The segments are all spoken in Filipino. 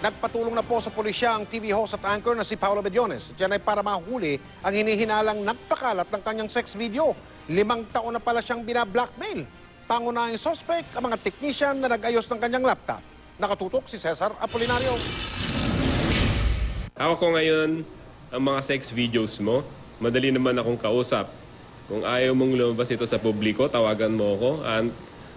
Nagpatulong na po sa pulisya ang TV host at anchor na si Paolo Bediones. Diyan ay para mahuli ang hinihinalang nagpakalat ng kanyang sex video. 5 taon na pala siyang binablackmail. Pangunahing suspect ang mga technician na nag-ayos ng kanyang laptop. Nakatutok si Cesar Apolinario. Hawak ko ngayon ang mga sex videos mo. Madali naman akong kausap. Kung ayaw mong lumabas ito sa publiko, tawagan mo ako.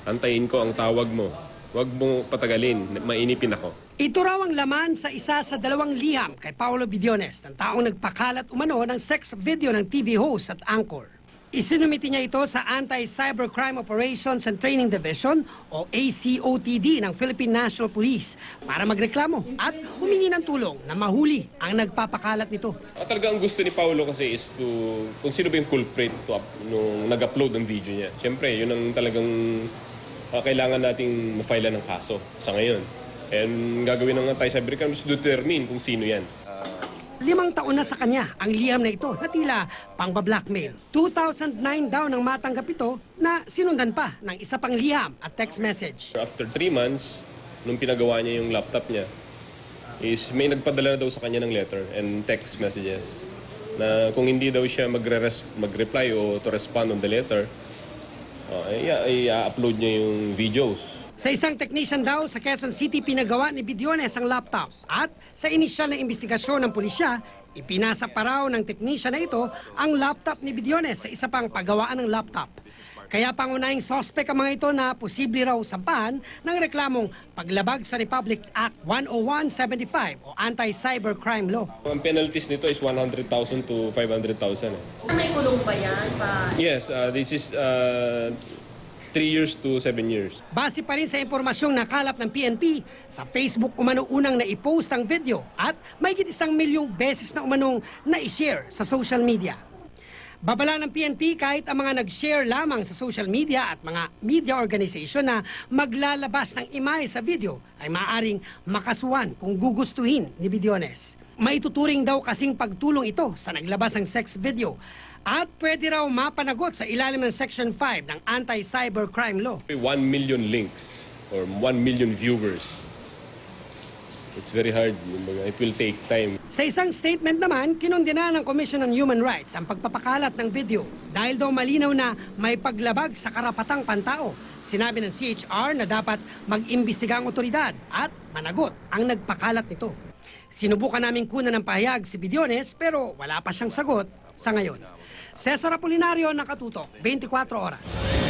Antayin ko ang tawag mo. Huwag mo patagalin. Mainipin ako. Ito raw ang laman sa isa sa 2 liham kay Paolo Bediones, ng taong nagpakalat umano ng sex video ng TV host at anchor. Isinumiti niya ito sa Anti-Cybercrime Operations and Training Division o ACOTD ng Philippine National Police para magreklamo at humingi ng tulong na mahuli ang nagpapakalat nito. Talaga ang gusto ni Paolo kasi is kung sino ba yung culprit nung nag-upload ng video niya. Siyempre, yun ang talagang kailangan nating ma-file ng kaso sa ngayon. And gagawin ng anti-cybercrime is determine kung sino yan. 5 taon na sa kanya ang liham na ito na tila pang-blackmail. 2009 daw nang matanggap ito na sinundan pa ng isa pang liham at text message. After 3 months, nung pinagawa niya yung laptop niya, is may nagpadala na daw sa kanya ng letter and text messages na kung hindi daw siya mag-reply o to respond on the letter, i-upload niya yung videos. Sa isang technician daw sa Quezon City pinagawa ni Bediones ang laptop at sa inisyal na investigasyon ng pulisya, ipinasa pa raw ng technician na ito ang laptop ni Bediones sa isa pang paggawaan ng laptop. Kaya pangunahing suspect ang mga ito na posible raw sampahan ng reklamong paglabag sa Republic Act 10175 o Anti-Cybercrime Law. Ang penalties nito is 100,000 to 500,000. May kulong ba yan? Yes, this is 3 years to 7 years. Base pa rin sa impormasyong nakalap ng PNP, sa Facebook umano unang naipost ang video at mahigit 1 milyong beses na umanong na-share sa social media. Babala ng PNP kahit ang mga nag-share lamang sa social media at mga media organization na maglalabas ng imahe sa video ay maaaring makasuhan kung gugustuhin ni Bediones. Maituturing daw kasing pagtulong ito sa naglabas ng sex video at pwede raw mapanagot sa ilalim ng Section 5 ng Anti-Cybercrime Law. 1 million links or 1 million viewers. It's very hard. It will take time. Sa isang statement naman, kinondena ng Commission on Human Rights ang pagpapakalat ng video dahil daw malinaw na may paglabag sa karapatang pantao. Sinabi ng CHR na dapat mag-imbestiga ang otoridad at managot ang nagpakalat nito. Sinubukan namin kunan ng pahayag si Bediones pero wala pa siyang sagot sa ngayon. Cesar Apolinario, Nakatutok, 24 Oras.